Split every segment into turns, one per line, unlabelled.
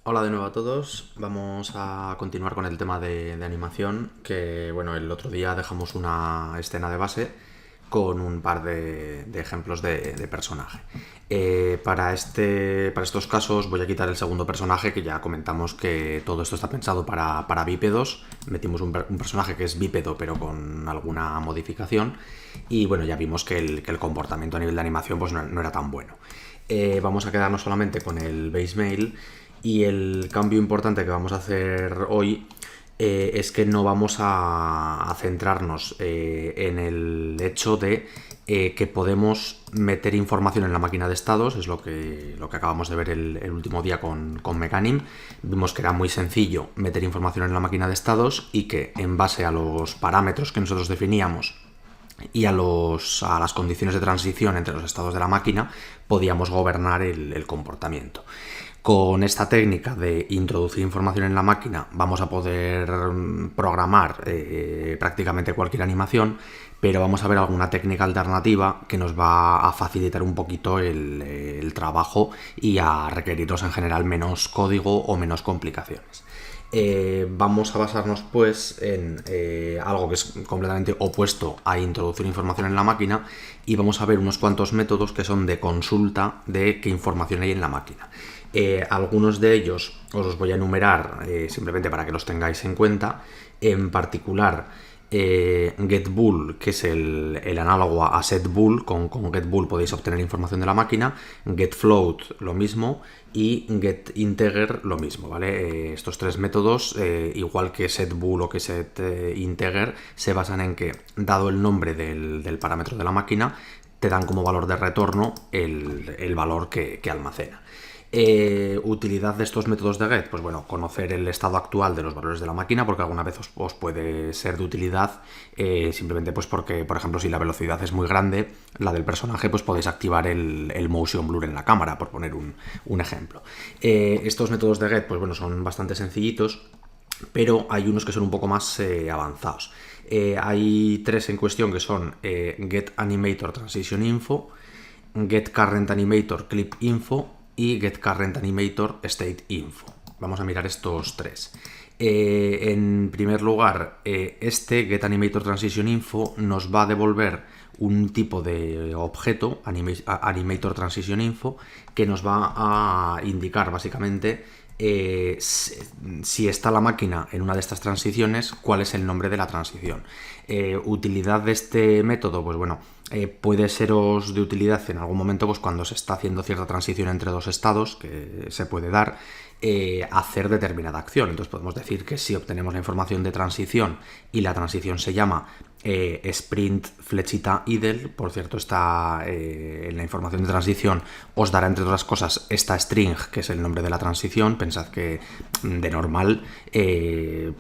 Hola de nuevo a todos, vamos a continuar con el tema de animación, que bueno, el otro día dejamos una escena de base con un par de ejemplos de personaje. Para estos casos voy a quitar el segundo personaje, que ya comentamos que todo esto está pensado para bípedos. Metimos un personaje que es bípedo pero con alguna modificación, y bueno, ya vimos que el comportamiento a nivel de animación pues no era tan bueno. Vamos a quedarnos solamente con el base male, y el cambio importante que vamos a hacer hoy es que no vamos a centrarnos en el hecho de que podemos meter información en la máquina de estados. Es lo que acabamos de ver el último día con Mecanim. Vimos que era muy sencillo meter información en la máquina de estados y que en base a los parámetros que nosotros definíamos y a las condiciones de transición entre los estados de la máquina podíamos gobernar el comportamiento. Con esta técnica de introducir información en la máquina vamos a poder programar prácticamente cualquier animación, pero vamos a ver alguna técnica alternativa que nos va a facilitar un poquito el trabajo y a requerirnos en general menos código o menos complicaciones. Vamos a basarnos pues en algo que es completamente opuesto a introducir información en la máquina, y vamos a ver unos cuantos métodos que son de consulta de qué información hay en la máquina. Algunos de ellos os los voy a enumerar simplemente para que los tengáis en cuenta. En particular, getBool, que es el análogo a setBool. Con getBool podéis obtener información de la máquina. getFloat lo mismo, y getInteger lo mismo, ¿vale? Estos tres métodos, igual que setBool o que setInteger, se basan en que, dado el nombre del parámetro de la máquina, te dan como valor de retorno el valor que almacena. Utilidad de estos métodos de get, pues bueno, conocer el estado actual de los valores de la máquina, porque alguna vez os puede ser de utilidad, simplemente pues porque, por ejemplo, si la velocidad es muy grande, la del personaje, pues podéis activar el motion blur en la cámara, por poner un ejemplo. Estos métodos de get, pues bueno, son bastante sencillitos, pero hay unos que son un poco más avanzados. Hay tres en cuestión, que son getAnimatorTransitionInfo, getCurrentAnimatorClipInfo y getCurrentAnimatorStateInfo. Vamos a mirar estos tres. En primer lugar, este getAnimatorTransitionInfo nos va a devolver un tipo de objeto, AnimatorTransitionInfo, que nos va a indicar básicamente si está la máquina en una de estas transiciones, cuál es el nombre de la transición. Utilidad de este método, pues bueno, puede seros de utilidad en algún momento, pues cuando se está haciendo cierta transición entre dos estados, que se puede dar, hacer determinada acción. Entonces podemos decir que si obtenemos la información de transición y la transición se llama sprint flechita idle, por cierto, en la información de transición os dará, entre otras cosas, esta string, que es el nombre de la transición. Pensad que de normal,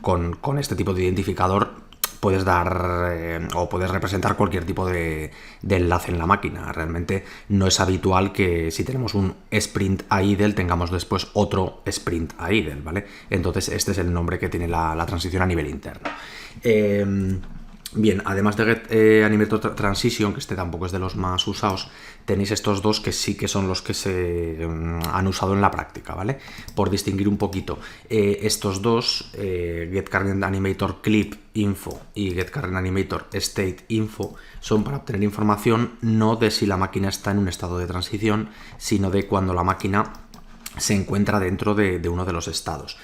con este tipo de identificador puedes dar o puedes representar cualquier tipo de enlace en la máquina. Realmente no es habitual que, si tenemos un sprint a idle, tengamos después otro sprint a idle, ¿vale? Entonces este es el nombre que tiene la transición a nivel interno. Bien, además de getAnimatorTransition, que este tampoco es de los más usados, tenéis estos dos que sí que son los que se han usado en la práctica, ¿vale? Por distinguir un poquito, estos dos, getCurrentAnimatorClipInfo y getCurrentAnimatorStateInfo, son para obtener información no de si la máquina está en un estado de transición, sino de cuando la máquina se encuentra dentro de uno de los estados.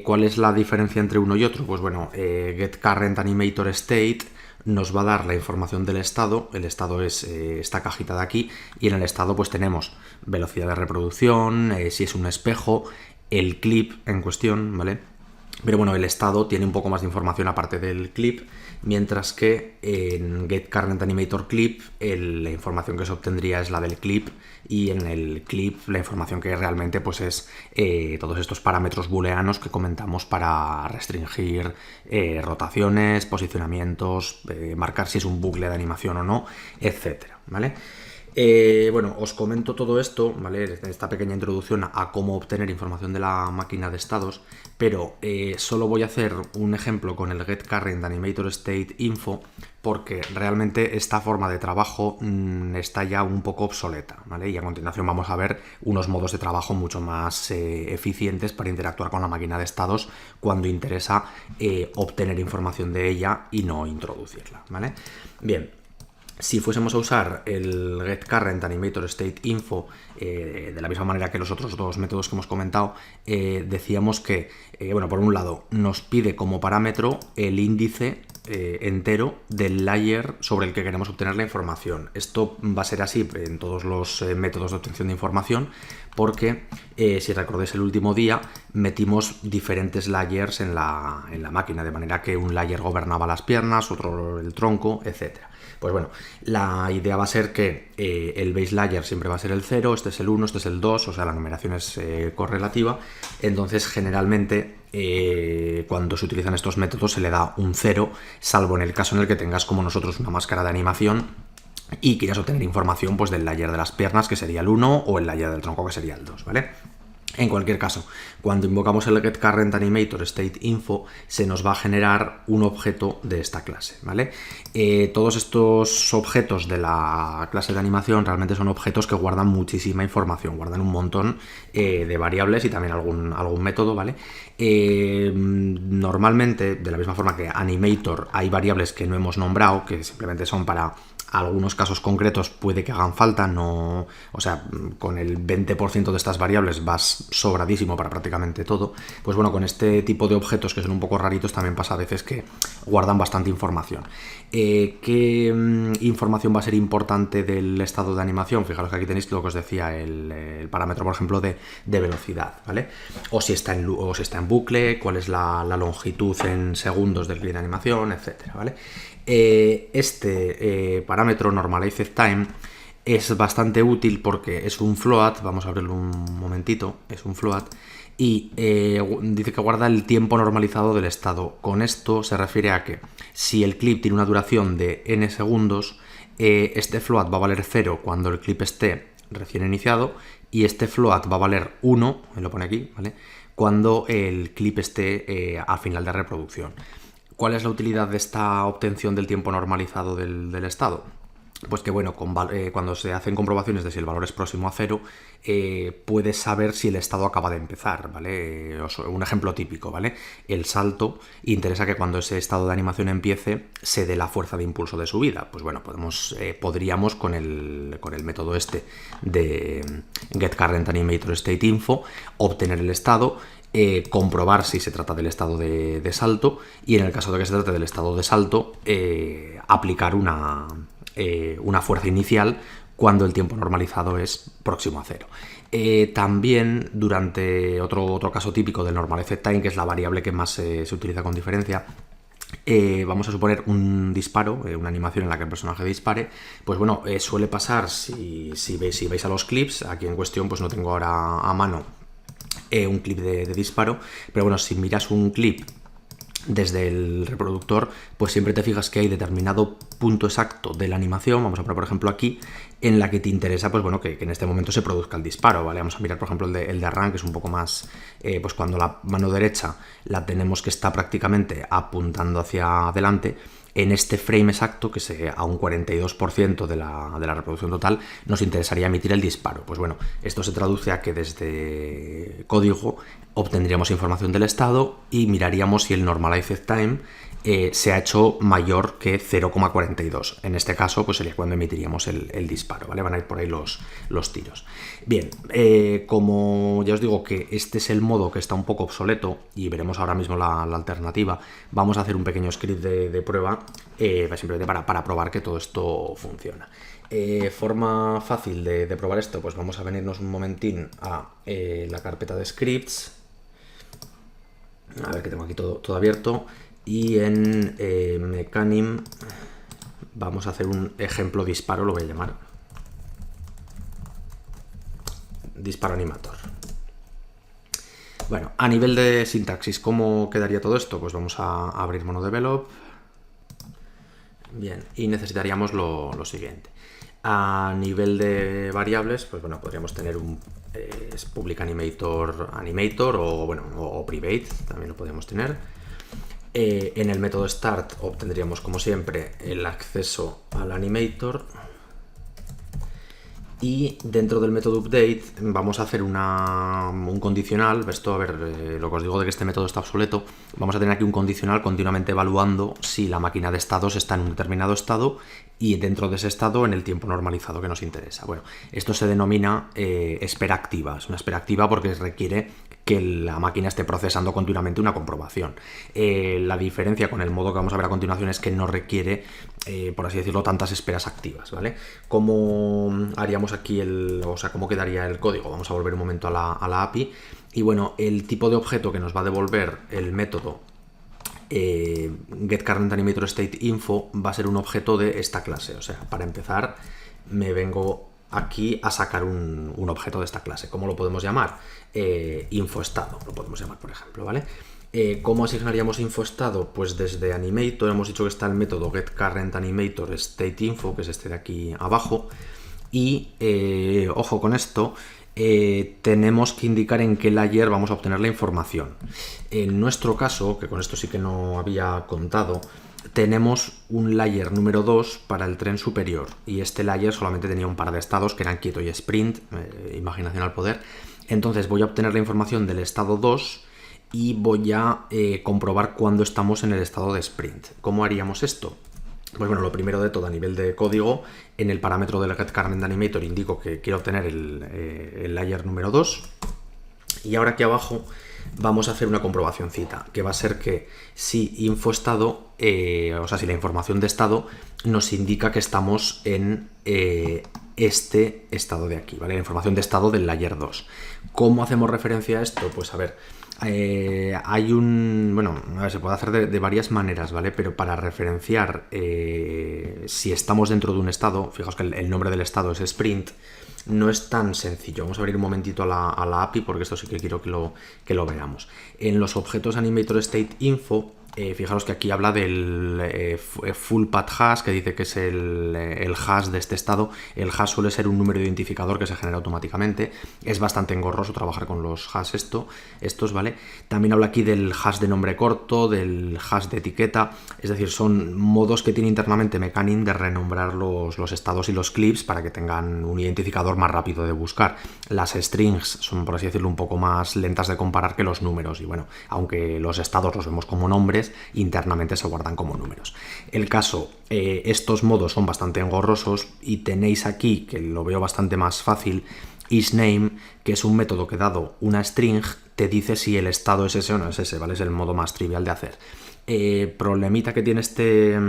¿Cuál es la diferencia entre uno y otro? Pues bueno, getCurrentAnimatorState nos va a dar la información del estado. El estado es esta cajita de aquí, y en el estado pues tenemos velocidad de reproducción, si es un espejo, el clip en cuestión, ¿vale? Pero bueno, el estado tiene un poco más de información aparte del clip, mientras que en getCurrentAnimatorClip la información que se obtendría es la del clip, y en el clip la información que realmente pues es todos estos parámetros booleanos que comentamos para restringir rotaciones, posicionamientos, marcar si es un bucle de animación o no, etcétera, ¿vale? Bueno, os comento todo esto, ¿vale? Esta pequeña introducción a cómo obtener información de la máquina de estados, pero solo voy a hacer un ejemplo con el getCurrentAnimatorStateInfo porque realmente esta forma de trabajo está ya un poco obsoleta, ¿vale? Y a continuación vamos a ver unos modos de trabajo mucho más eficientes para interactuar con la máquina de estados cuando interesa obtener información de ella y no introducirla, ¿vale? Bien. Si fuésemos a usar el getCurrentAnimatorStateInfo de la misma manera que los otros dos métodos que hemos comentado, decíamos que, bueno, por un lado, nos pide como parámetro el índice entero del layer sobre el que queremos obtener la información. Esto va a ser así en todos los métodos de obtención de información porque, si recordáis el último día, metimos diferentes layers en la máquina, de manera que un layer gobernaba las piernas, otro el tronco, etcétera. Pues bueno, la idea va a ser que el base layer siempre va a ser el 0, este es el 1, este es el 2, o sea, la numeración es correlativa. Entonces, generalmente, cuando se utilizan estos métodos se le da un 0, salvo en el caso en el que tengas como nosotros una máscara de animación y quieras obtener información pues, del layer de las piernas, que sería el 1, o el layer del tronco, que sería el 2, ¿vale? En cualquier caso, cuando invocamos el getCurrentAnimatorStateInfo, se nos va a generar un objeto de esta clase, ¿vale? Todos estos objetos de la clase de animación realmente son objetos que guardan muchísima información, guardan un montón de variables y también algún método, ¿vale? Normalmente, de la misma forma que Animator, hay variables que no hemos nombrado, que simplemente son para algunos casos concretos puede que hagan falta, no, o sea, con el 20% de estas variables vas sobradísimo para prácticamente todo. Pues bueno, con este tipo de objetos que son un poco raritos también pasa a veces que guardan bastante información. ¿Qué información va a ser importante del estado de animación? Fijaros que aquí tenéis lo que os decía, el parámetro, por ejemplo, de velocidad, ¿vale? O si está en bucle, cuál es la longitud en segundos del clip de animación, etcétera, ¿vale? Este parámetro NormalizeTime es bastante útil porque es un float, vamos a abrirlo un momentito, es un float y dice que guarda el tiempo normalizado del estado. Con esto se refiere a que si el clip tiene una duración de n segundos, este float va a valer 0 cuando el clip esté recién iniciado y este float va a valer 1, me lo pone aquí, ¿vale?, cuando el clip esté a final de reproducción. ¿Cuál es la utilidad de esta obtención del tiempo normalizado del estado? Pues que bueno, cuando se hacen comprobaciones de si el valor es próximo a 0, puedes saber si el estado acaba de empezar, ¿vale? Un ejemplo típico, ¿vale? El salto interesa que cuando ese estado de animación empiece se dé la fuerza de impulso de subida. Pues bueno, podríamos con el método este de getCurrentAnimatorStateInfo obtener el estado, comprobar si se trata del estado de salto y en el caso de que se trate del estado de salto aplicar una fuerza inicial cuando el tiempo normalizado es próximo a 0. También durante otro caso típico del NormalizeTime, que es la variable que más se utiliza con diferencia, vamos a suponer un disparo, una animación en la que el personaje dispare. Pues bueno, suele pasar si veis a los clips, aquí en cuestión pues no tengo ahora a mano un clip de disparo, pero bueno, si miras un clip desde el reproductor, pues siempre te fijas que hay determinado punto exacto de la animación, vamos a poner por ejemplo aquí, en la que te interesa, pues bueno, que en este momento se produzca el disparo, ¿vale? Vamos a mirar por ejemplo el de arranque, que es un poco más, pues cuando la mano derecha la tenemos que está prácticamente apuntando hacia adelante. En este frame exacto, que sea a un 42% de la reproducción total, nos interesaría emitir el disparo. Pues bueno, esto se traduce a que desde código obtendríamos información del estado y miraríamos si el NormalizeTime se ha hecho mayor que 0,42. En este caso, pues sería cuando emitiríamos el disparo, ¿vale? Van a ir por ahí los tiros. Bien, como ya os digo que este es el modo que está un poco obsoleto y veremos ahora mismo la alternativa, vamos a hacer un pequeño script de prueba simplemente para probar que todo esto funciona. Forma fácil de probar esto, pues vamos a venirnos un momentín a la carpeta de scripts. A ver que tengo aquí todo abierto. Y en Mecanim vamos a hacer un ejemplo disparo, lo voy a llamar disparo animator. Bueno, a nivel de sintaxis, ¿cómo quedaría todo esto? Pues vamos a abrir MonoDevelop. Bien, y necesitaríamos lo siguiente. A nivel de variables, pues bueno, podríamos tener un public animator o bueno, o private, también lo podríamos tener. En el método start obtendríamos como siempre el acceso al animator. Y dentro del método update vamos a hacer un condicional. Esto, a ver, lo que os digo de que este método está obsoleto, vamos a tener aquí un condicional continuamente evaluando si la máquina de estados está en un determinado estado y dentro de ese estado en el tiempo normalizado que nos interesa. Bueno, esto se denomina espera activa. Es una espera activa porque requiere que la máquina esté procesando continuamente una comprobación. La diferencia con el modo que vamos a ver a continuación es que no requiere, por así decirlo, tantas esperas activas, ¿vale? ¿Cómo haríamos aquí cómo quedaría el código? Vamos a volver un momento a la API. Y bueno, el tipo de objeto que nos va a devolver el método getCurrentAnimatorStateInfo va a ser un objeto de esta clase. O sea, para empezar, me vengo aquí a sacar un objeto de esta clase. ¿Cómo lo podemos llamar? InfoEstado, lo podemos llamar, por ejemplo, ¿vale? ¿Cómo asignaríamos InfoEstado? Pues desde Animator hemos dicho que está el método getCurrentAnimatorStateInfo, que es este de aquí abajo, y ojo con esto, tenemos que indicar en qué layer vamos a obtener la información. En nuestro caso, que con esto sí que no había contado, tenemos un layer número 2 para el tren superior y este layer solamente tenía un par de estados que eran quieto y sprint, imaginación al poder. Entonces voy a obtener la información del estado 2 y voy a comprobar cuándo estamos en el estado de sprint. ¿Cómo haríamos esto? Pues bueno, lo primero de todo, a nivel de código, en el parámetro del getCurrentAnimator indico que quiero obtener el layer número 2 y ahora aquí abajo vamos a hacer una comprobacióncita, que va a ser que si InfoEstado, o sea, si la información de estado nos indica que estamos en este estado de aquí, ¿vale? La información de estado del layer 2. ¿Cómo hacemos referencia a esto? Pues a ver, hay bueno, a ver, se puede hacer de varias maneras, ¿vale? Pero para referenciar si estamos dentro de un estado, fijaos que el nombre del estado es sprint, no es tan sencillo. Vamos a abrir un momentito a la API porque esto sí que quiero que lo veamos. En los objetos AnimatorStateInfo, fijaros que aquí habla del full path hash, que dice que es el hash de este estado. El hash suele ser un número identificador que se genera automáticamente. Es bastante engorroso trabajar con los hash estos, ¿vale? También habla aquí del hash de nombre corto, del hash de etiqueta, es decir, son modos que tiene internamente Mecanim de renombrar los estados y los clips para que tengan un identificador más rápido de buscar. Las strings son, por así decirlo, un poco más lentas de comparar que los números y bueno, aunque los estados los vemos como nombres, internamente se guardan como números. El caso, estos modos son bastante engorrosos y tenéis aquí, que lo veo bastante más fácil, isName, que es un método que dado una string te dice si el estado es ese o no es ese, ¿vale? Es el modo más trivial de hacer. Problemita que tiene este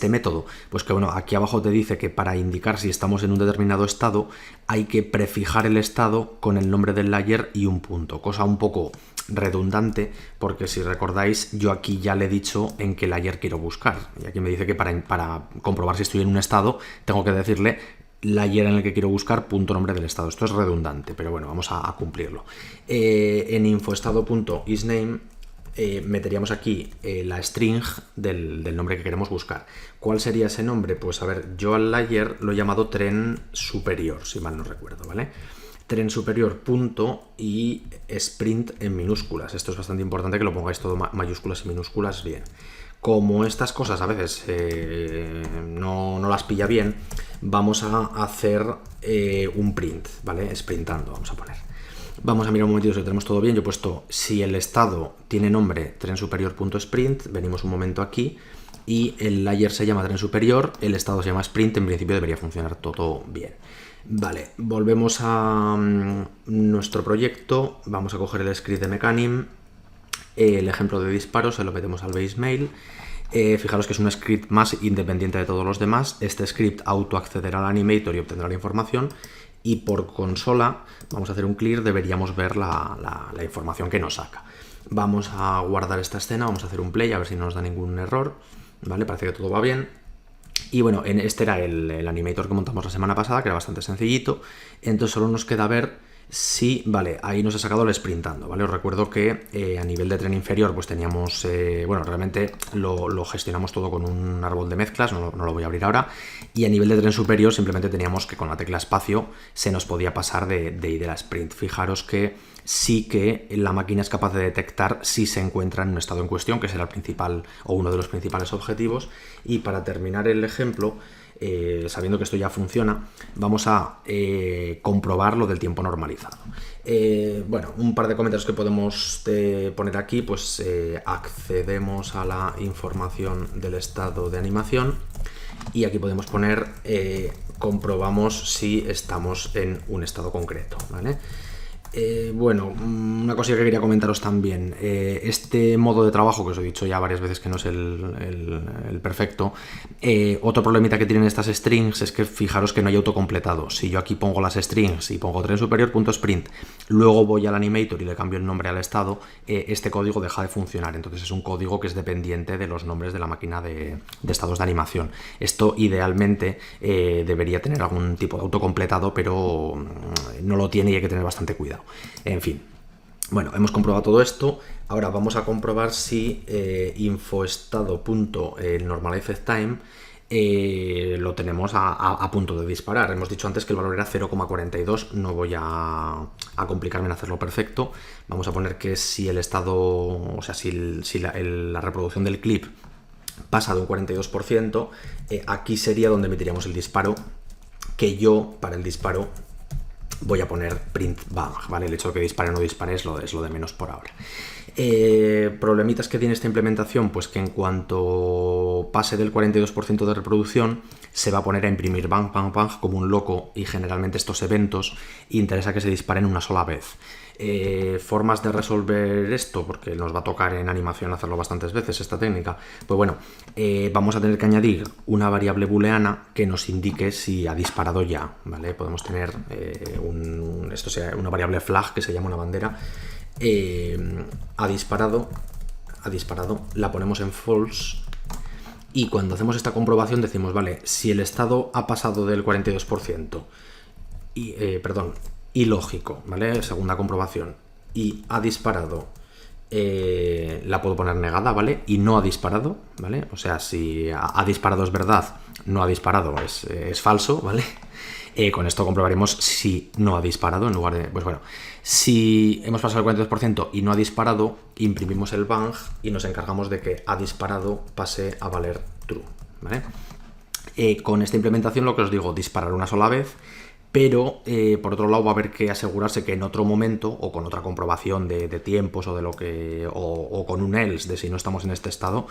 método, pues que bueno, aquí abajo te dice que para indicar si estamos en un determinado estado hay que prefijar el estado con el nombre del layer y un punto, cosa un poco redundante porque si recordáis yo aquí ya le he dicho en qué layer quiero buscar y aquí me dice que para comprobar si estoy en un estado tengo que decirle layer en el que quiero buscar, punto nombre del estado. Esto es redundante, pero bueno, vamos a cumplirlo. En infoestado.isName meteríamos aquí la string del nombre que queremos buscar. ¿Cuál sería ese nombre? Pues a ver, yo al layer lo he llamado tren superior, si mal no recuerdo, ¿vale? Tren superior punto y sprint en minúsculas. Esto es bastante importante que lo pongáis todo mayúsculas y minúsculas bien. Como estas cosas a veces no las pilla bien, vamos a hacer un print, ¿vale? Sprintando, vamos a poner. Vamos a mirar un momentito si tenemos todo bien. Yo he puesto si el estado tiene nombre tren superior.sprint, venimos un momento aquí y el layer se llama tren superior, el estado se llama sprint, en principio debería funcionar todo bien. Vale, volvemos a nuestro proyecto, vamos a coger el script de Mecanim, el ejemplo de disparo se lo metemos al base mail. Fijaros que es un script más independiente de todos los demás. Este script autoaccederá al animator y obtendrá la información y por consola vamos a hacer un clear, deberíamos ver la información que nos saca. Vamos a guardar esta escena, vamos a hacer un play a ver si no nos da ningún error, ¿vale? Parece que todo va bien. Y bueno, este era el animator que montamos la semana pasada, que era bastante sencillito. Entonces solo nos queda ver Sí, vale, ahí nos ha sacado el sprintando, ¿vale? Os recuerdo que a nivel de tren inferior pues teníamos, bueno, realmente lo gestionamos todo con un árbol de mezclas, no lo voy a abrir ahora, y a nivel de tren superior simplemente teníamos que con la tecla espacio se nos podía pasar de ir a sprint. Fijaros que sí que la máquina es capaz de detectar si se encuentra en un estado en cuestión, que será el principal o uno de los principales objetivos, y para terminar el ejemplo, sabiendo que esto ya funciona, vamos a comprobar lo del tiempo normalizado. Bueno, un par de comentarios que podemos poner aquí, pues accedemos a la información del estado de animación y aquí podemos poner comprobamos si estamos en un estado concreto, ¿vale? Bueno, una cosilla que quería comentaros también. Este modo de trabajo, que os he dicho ya varias veces que no es el perfecto, otro problemita que tienen estas strings es que fijaros que no hay autocompletado. Si yo aquí pongo las strings y pongo tren superior.sprint, luego voy al animator y le cambio el nombre al estado, este código deja de funcionar. Entonces es un código que es dependiente de los nombres de la máquina de estados de animación. Esto idealmente debería tener algún tipo de autocompletado, pero no lo tiene y hay que tener bastante cuidado. En fin, bueno, hemos comprobado todo esto. Ahora vamos a comprobar si infoestado.normalizedTime lo tenemos a punto de disparar. Hemos dicho antes que el valor era 0,42. No voy a complicarme en hacerlo perfecto. Vamos a poner que si el estado, o sea, si la reproducción del clip pasa de un 42%, aquí sería donde meteríamos el disparo, que yo para el disparo voy a poner print bang, ¿vale? El hecho de que dispare o no dispare es lo de menos por ahora. Problemitas que tiene esta implementación, pues que en cuanto pase del 42% de reproducción se va a poner a imprimir bang, bang, bang como un loco, y generalmente estos eventos interesa que se disparen una sola vez. Formas de resolver esto, porque nos va a tocar en animación hacerlo bastantes veces esta técnica, pues bueno, vamos a tener que añadir una variable booleana que nos indique si ha disparado ya, ¿vale? Podemos tener esto sea una variable flag que se llama una bandera. Ha disparado, la ponemos en false, y cuando hacemos esta comprobación decimos, vale, si el estado ha pasado del 42% y lógico, ¿vale? Segunda comprobación, y ha disparado, la puedo poner negada, ¿vale? Y no ha disparado, ¿vale? O sea, si ha disparado es verdad, no ha disparado es falso, ¿vale? Con esto comprobaremos si no ha disparado en lugar de... Pues bueno, si hemos pasado el 42% y no ha disparado, imprimimos el bang y nos encargamos de que ha disparado pase a valer true, ¿vale? Con esta implementación, lo que os digo, disparar una sola vez, pero por otro lado va a haber que asegurarse que en otro momento o con otra comprobación de tiempos o de lo que o con un else de si no estamos en este estado,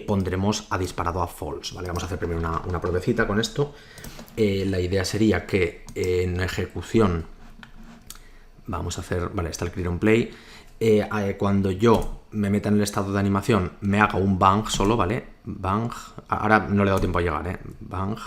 pondremos ha disparado a false, ¿vale? Vamos a hacer primero una pruebecita con esto. La idea sería que en ejecución vamos a hacer, vale, está el clear on play. Cuando yo me meta en el estado de animación me haga un bang solo, ¿vale? Bang, ahora no le he dado tiempo a llegar, bang.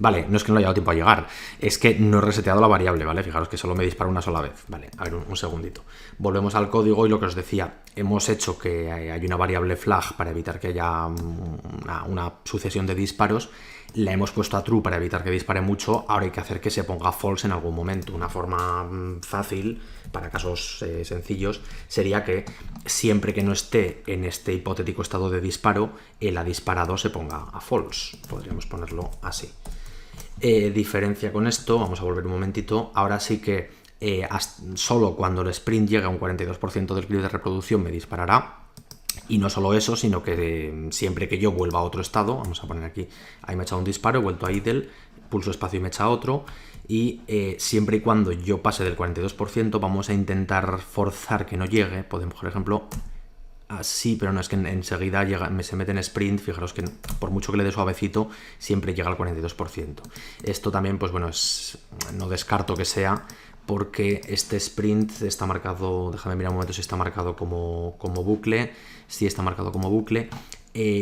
Vale, no es que no le haya dado tiempo a llegar, es que no he reseteado la variable, ¿vale? Fijaros que solo me dispara una sola vez. Vale, a ver, un segundito. Volvemos al código y lo que os decía, hemos hecho que hay una variable flag para evitar que haya una sucesión de disparos, la hemos puesto a true para evitar que dispare mucho, ahora hay que hacer que se ponga false en algún momento. Una forma fácil, para casos sencillos, sería que siempre que no esté en este hipotético estado de disparo, el ha disparado se ponga a false. Podríamos ponerlo así. Diferencia con esto, vamos a volver un momentito, ahora sí que solo cuando el sprint llegue a un 42% del clip de reproducción me disparará, y no solo eso, sino que siempre que yo vuelva a otro estado, vamos a poner aquí, ahí me ha echado un disparo, he vuelto a idle, pulso espacio y me echa otro, y siempre y cuando yo pase del 42% vamos a intentar forzar que no llegue. Podemos, por ejemplo, así, pero no, es que enseguida se mete en sprint. Fijaros que por mucho que le dé suavecito siempre llega al 42%. Esto también, pues bueno, no descarto que sea porque este sprint está marcado, déjame mirar un momento si está marcado como bucle. Sí, está marcado como bucle.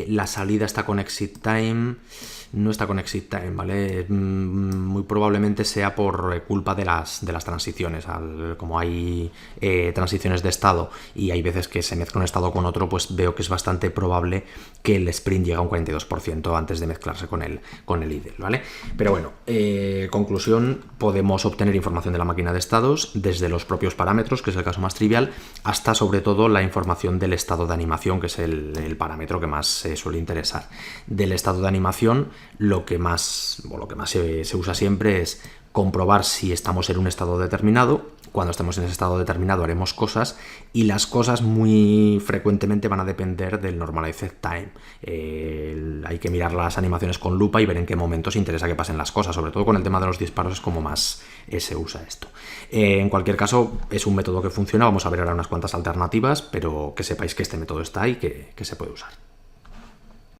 La salida está con exit time, no está con exit time, ¿vale? Muy probablemente sea por culpa de las transiciones. Como hay transiciones de estado y hay veces que se mezcla un estado con otro, pues veo que es bastante probable que el sprint llegue a un 42% antes de mezclarse con el idle, ¿vale? Pero bueno, conclusión, podemos obtener información de la máquina de estados desde los propios parámetros, que es el caso más trivial, hasta sobre todo la información del estado de animación, que es el parámetro que más suele interesar. Del estado de animación, lo que más se usa siempre es comprobar si estamos en un estado determinado. Cuando estemos en ese estado determinado haremos cosas, y las cosas muy frecuentemente van a depender del normalized time. Hay que mirar las animaciones con lupa y ver en qué momentos interesa que pasen las cosas. Sobre todo con el tema de los disparos es como más se usa esto. En cualquier caso, es un método que funciona. Vamos a ver ahora unas cuantas alternativas, pero que sepáis que este método está y que se puede usar.